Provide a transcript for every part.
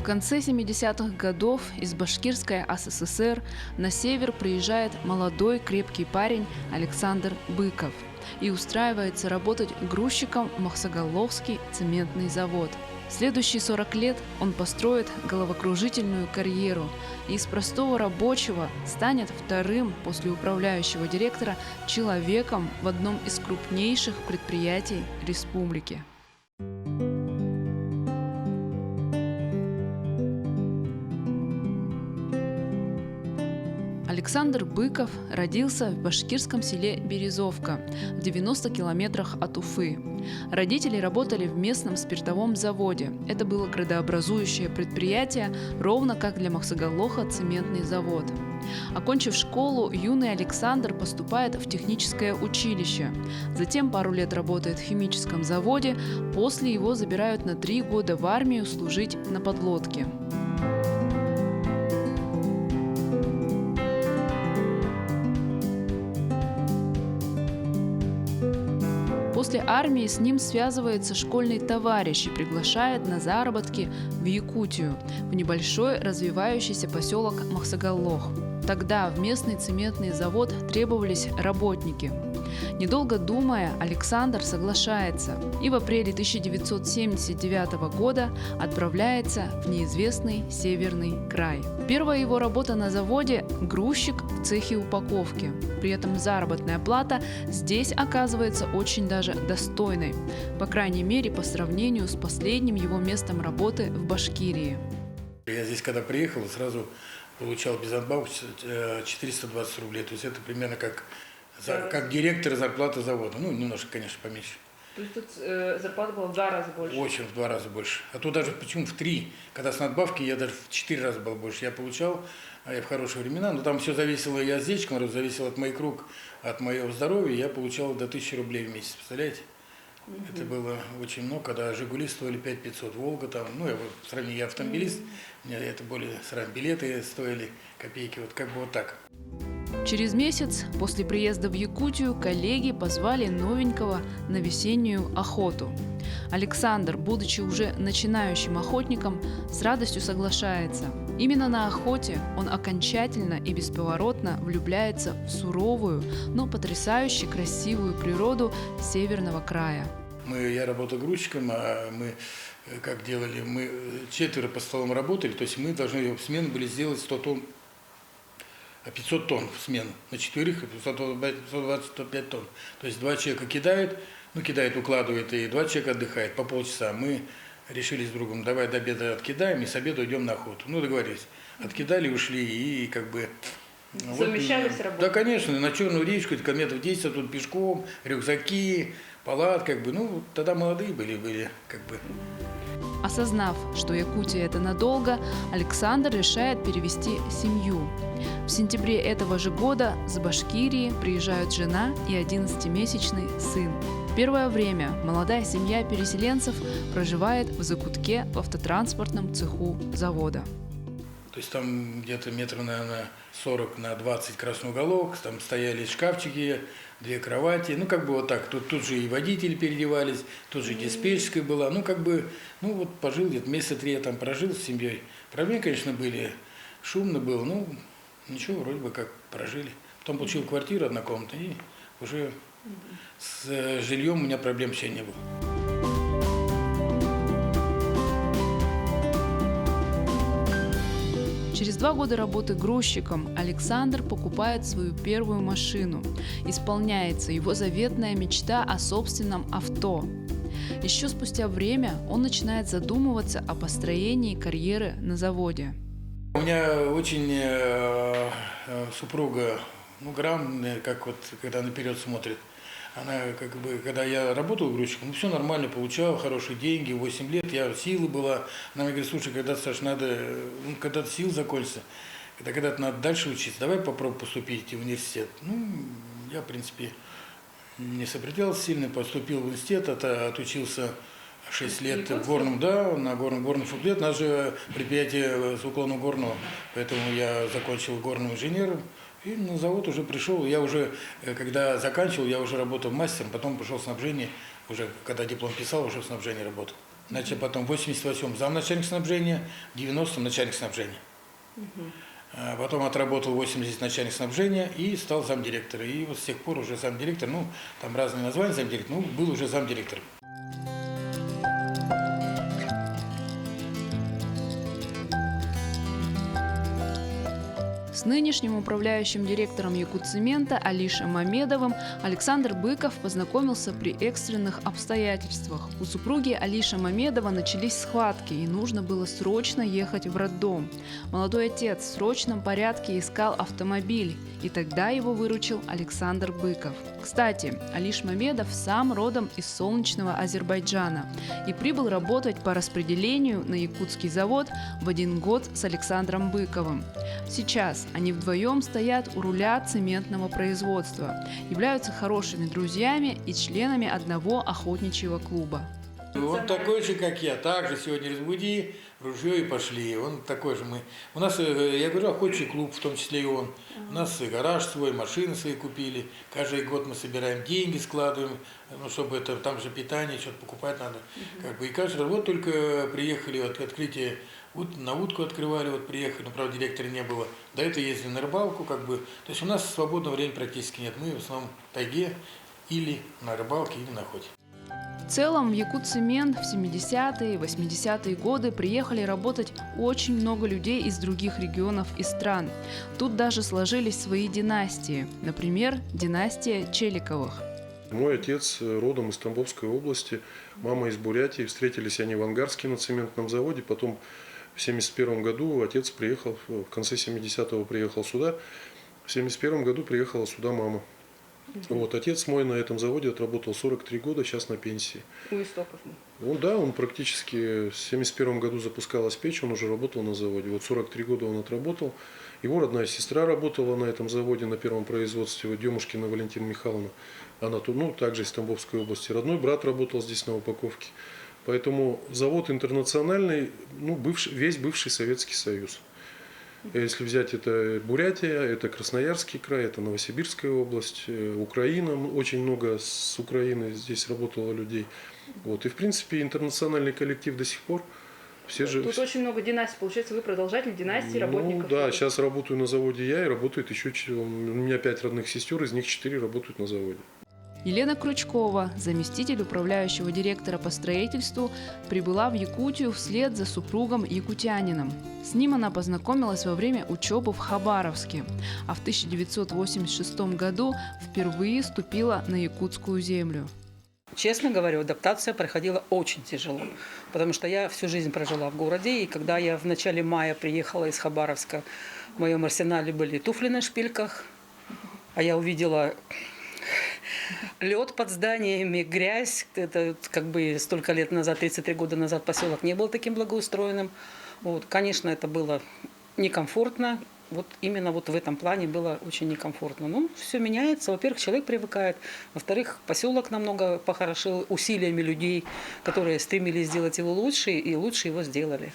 В конце 70-х годов из Башкирской СССР на север приезжает молодой крепкий парень Александр Быков и устраивается работать грузчиком в Махсагаловский цементный завод. Следующие 40 лет он построит головокружительную карьеру и из простого рабочего станет вторым после управляющего директора человеком в одном из крупнейших предприятий республики. Александр Быков родился в башкирском селе Березовка, в 90 километрах от Уфы. Родители работали в местном спиртовом заводе. Это было градообразующее предприятие, ровно как для Махсагалоха цементный завод. Окончив школу, юный Александр поступает в техническое училище. Затем пару лет работает в химическом заводе, после его забирают на 3 года в армию служить на подлодке. После армии с ним связывается школьный товарищ и приглашает на заработки в Якутию, в небольшой развивающийся поселок Махсагалох. Тогда в местный цементный завод требовались работники. Недолго думая, Александр соглашается и в апреле 1979 года отправляется в неизвестный северный край. Первая его работа на заводе – грузчик в цехе упаковки. При этом заработная плата здесь оказывается очень даже достойной, по крайней мере по сравнению с последним его местом работы в Башкирии. Я здесь когда приехал, сразу получал без надбавок 420 рублей, то есть это примерно как директор зарплаты завода. Ну, немножко, конечно, поменьше. То есть тут зарплата была в 2 раза больше? Очень, в 2 раза больше. А то даже почему в 3. Когда с надбавки я даже в 4 раза был больше. Я получал в хорошие времена, но там все зависело, я здесь, зависело от моих рук, от моего здоровья. Я получал до 1000 рублей в месяц, представляете? Это было очень много, когда «Жигули» стоили 5500, «Волга» там, ну, в сравнении, я автомобилист, мне это более сравнительно, билеты стоили копейки, вот как бы вот так. Через месяц после приезда в Якутию коллеги позвали новенького на весеннюю охоту. Александр, будучи уже начинающим охотником, с радостью соглашается. Именно на охоте он окончательно и бесповоротно влюбляется в суровую, но потрясающе красивую природу северного края. Я работал грузчиком, а мы как делали, мы 4 по столам работали, то есть мы должны в смену были сделать 100 тонн, 500 тонн в смену, на 4 120-105 тонн. То есть 2 человека кидают, укладывают, и 2 человека отдыхают по полчаса. Мы решили с другом, давай до обеда откидаем и с обеда уйдем на охоту. Ну, договорились. Откидали, ушли и как бы... Совмещались работу? Да, конечно, на Черную речку, километров 10 тут пешком, рюкзаки, палат, как бы, ну, тогда молодые были, как бы. Осознав, что Якутия – это надолго, Александр решает перевести семью. В сентябре этого же года с Башкирии приезжают жена и 11-месячный сын. Первое время молодая семья переселенцев проживает в закутке в автотранспортном цеху завода. То есть там где-то метров, наверное, 40 на 20 красный уголок, там стояли шкафчики, 2 кровати, ну как бы вот так. Тут же и водители переодевались, тут же диспетчерская была, ну как бы, ну вот пожил где-то месяца 3 я там прожил с семьей. Проблемы, конечно, были, шумно было, ну ничего, вроде бы как прожили. Потом получил квартиру однокомнатную и уже с жильем у меня проблем вообще не было. Через 2 года работы грузчиком Александр покупает свою первую машину. Исполняется его заветная мечта о собственном авто. Еще спустя время он начинает задумываться о построении карьеры на заводе. У меня очень супруга, грамотная, как вот, когда наперед смотрит. Она, как бы, когда я работал грузчиком, все нормально, получал хорошие деньги, 8 лет, силы была. Она мне говорит, слушай, когда-то, Саш, когда-то силы закончатся, когда-то надо дальше учиться, давай попробуй поступить в университет. Я, в принципе, не сопротивлялся сильно, поступил в университет, отучился 6 лет в горном, на горный факультет. У нас же предприятие с уклоном горного, поэтому я закончил горным инженером. И на завод уже пришел, я уже, когда заканчивал, я уже работал мастером, потом пошел в снабжение, уже когда диплом писал, уже в снабжении работал. Значит, потом в 88-м замначальник снабжения, в 90-м начальник снабжения. Потом отработал 80 начальник снабжения и стал замдиректора. И вот с тех пор уже замдиректор, ну, там разные названия замдиректора, ну, был уже замдиректором. С нынешним управляющим директором Якутцемента Алишей Мамедовым Александр Быков познакомился при экстренных обстоятельствах. У супруги Алиши Мамедова начались схватки, и нужно было срочно ехать в роддом. Молодой отец в срочном порядке искал автомобиль, и тогда его выручил Александр Быков. Кстати, Алиш Мамедов сам родом из солнечного Азербайджана и прибыл работать по распределению на якутский завод в один год с Александром Быковым. Сейчас они вдвоем стоят у руля цементного производства, являются хорошими друзьями и членами одного охотничьего клуба. Он такой же, как я. Также сегодня разбуди, ружье и пошли. Он такой же. У нас, я говорю, охотничий клуб, в том числе и он. У нас и гараж свой, машины свои купили. Каждый год мы собираем деньги, складываем, ну, чтобы это, там же питание, что-то покупать надо. Как бы, и каждый раз, вот только приехали, вот, открытие, на утку открывали, вот приехали, но, правда, директора не было. До этого ездили на рыбалку, как бы. То есть у нас свободного времени практически нет. Мы в основном в тайге или на рыбалке, или на охоте. В целом в Якутцемент в 70-е и 80-е годы приехали работать очень много людей из других регионов и стран. Тут даже сложились свои династии. Например, династия Челиковых. Мой отец родом из Тамбовской области, мама из Бурятии. Встретились они в Ангарске на цементном заводе. Потом в 1971 году отец приехал, в конце 70-го приехал сюда. В 1971 году приехала сюда мама. Вот, отец мой на этом заводе отработал 43 года, сейчас на пенсии. У истоков. Он практически в 1971 году запускалась печь, он уже работал на заводе. Вот 43 года он отработал. Его родная сестра работала на этом заводе, на первом производстве, вот Демушкина Валентина Михайловна. Она тут, ну, также из Тамбовской области. Родной брат работал здесь на упаковке. Поэтому завод интернациональный, ну, весь бывший Советский Союз. Если взять, это Бурятия, это Красноярский край, это Новосибирская область, Украина, очень много с Украины здесь работало людей. Вот. И в принципе интернациональный коллектив до сих пор. Тут очень много династий. Получается, вы продолжатель династии работников. Ну да, сейчас работаю на заводе я, и работает еще, у меня 5 родных сестер, из них 4 работают на заводе. Елена Крючкова, заместитель управляющего директора по строительству, прибыла в Якутию вслед за супругом якутянином. С ним она познакомилась во время учебы в Хабаровске, а в 1986 году впервые ступила на якутскую землю. Честно говорю, адаптация проходила очень тяжело, потому что я всю жизнь прожила в городе, и когда я в начале мая приехала из Хабаровска, в моем арсенале были туфли на шпильках, а я увидела лед под зданиями, грязь. Это как бы столько лет назад, 33 года назад поселок не был таким благоустроенным. Вот, конечно, это было некомфортно. Вот именно вот в этом плане было очень некомфортно. Ну, все меняется. Во-первых, человек привыкает. Во-вторых, поселок намного похорошел усилиями людей, которые стремились сделать его лучше, и лучше его сделали.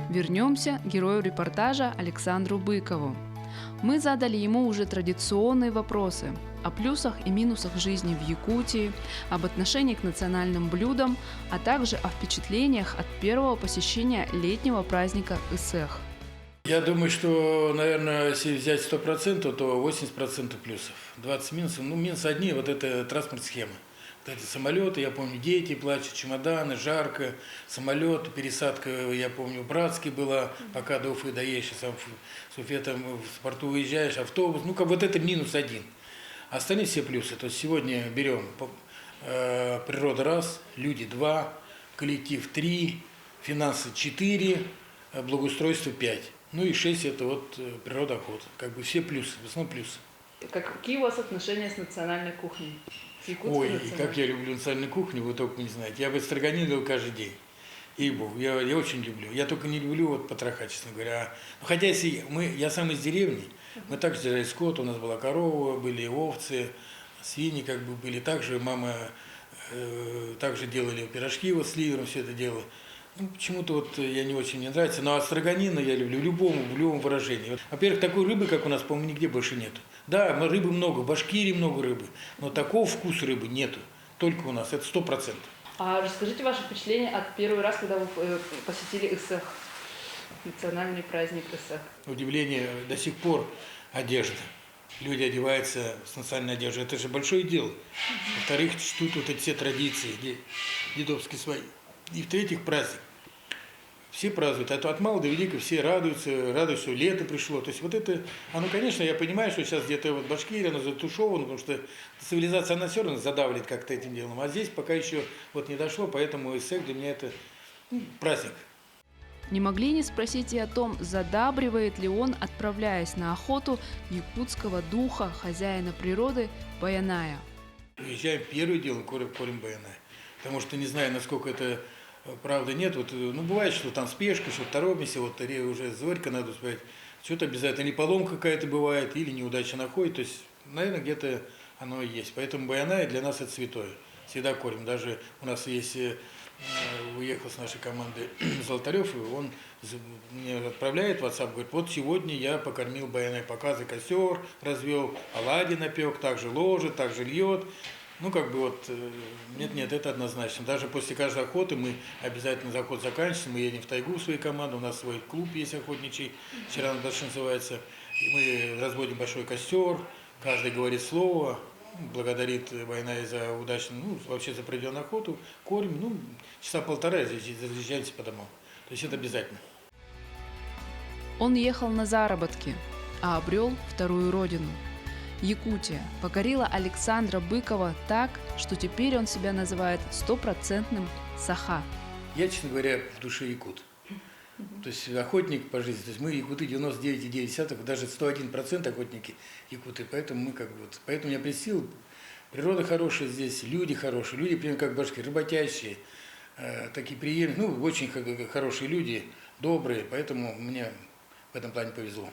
Вернемся к герою репортажа Александру Быкову. Мы задали ему уже традиционные вопросы о плюсах и минусах жизни в Якутии, об отношении к национальным блюдам, а также о впечатлениях от первого посещения летнего праздника Исэх. Я думаю, что, наверное, если взять 100%, то 80% плюсов. 20 минусов. Ну, минусы одни, вот это транспортная схема. Вот эти самолеты, я помню, дети плачут, чемоданы, жарко, самолет, пересадка, я помню, в Братске была, пока до Уфы доедешь, сам с Уфы там в порту уезжаешь, автобус. Ну, как вот это минус один. Остальные все плюсы. То есть сегодня берем природа раз, люди два, коллектив 3, финансы 4, благоустройство 5. Ну и 6 это вот природа, охота. Как бы все плюсы, в основном плюсы. Какие у вас отношения с национальной кухней? Ой, и как я люблю национальную кухню, вы только не знаете. Я бы строганину делал каждый день. Я очень люблю. Я только не люблю вот потроха, честно говоря. Ну, хотя если я сам из деревни, мы также держали скот, у нас была корова, были овцы, свиньи как бы были. Также мама также делали пирожки вот с ливером, все это делала. Ну, почему-то вот я не очень мне нравится, но астроганина я люблю в любом выражении. Вот, во-первых, такой рыбы, как у нас, по-моему, нигде больше нету. Да, рыбы много, в Башкирии много рыбы, но такого вкуса рыбы нету. Только у нас, это 100%. А расскажите ваше впечатление от первый раз, когда вы посетили ИСЭХ, национальный праздник ИСЭХ. Удивление до сих пор одежда. Люди одеваются с национальной одеждой. Это же большое дело. Во-вторых, чтут вот эти все традиции дедовские свои. И в-третьих, праздник. Все празднуют. А то от мала до велика все радуются, что лето пришло. То есть вот это, оно, конечно, я понимаю, что сейчас где-то вот Башкирия, оно затушевано, потому что цивилизация, она все равно задавливает как-то этим делом. А здесь пока еще вот не дошло, поэтому ИСЭХ для меня это праздник. Не могли не спросить и о том, задабривает ли он, отправляясь на охоту, якутского духа, хозяина природы Баяная. Уезжаем первое дело, корим Баяная. Потому что не знаю, насколько это правда нет. Вот, ну, бывает, что там спешка, что торопимся, вот уже зорька надо успеть. Что-то обязательно. Или поломка какая-то бывает, или неудача находит. То есть, наверное, где-то оно и есть. Поэтому Баяная для нас это святое. Всегда кормим. Даже у нас есть... уехал с нашей команды Золотарев, и он мне отправляет в WhatsApp, говорит, вот сегодня я покормил Баяная, показывай, костер развел, оладьи напек, также ложит, также льет. Ну, как бы вот, нет, это однозначно. Даже после каждой охоты мы обязательно заход заканчиваем, мы едем в тайгу в своей команды, у нас свой клуб есть охотничий, вчера дальше называется, и мы разводим большой костер, каждый говорит слово, благодарит Баяная за удачную, ну, вообще за проведенную охоту, кормим, ну, часа полтора здесь разъезжаемся по домам. То есть это обязательно. Он ехал на заработки, а обрел вторую родину. Якутия покорила Александра Быкова так, что теперь он себя называет стопроцентным саха. Я, честно говоря, в душе якут. То есть охотник по жизни. То есть мы якуты 99,9, даже 101% охотники якуты. Поэтому мы как бы вот, поэтому меня прельстил. Природа хорошая здесь, люди хорошие, люди прям как башки, работящие, такие приемные, ну, очень хорошие люди, добрые. Поэтому мне в этом плане повезло.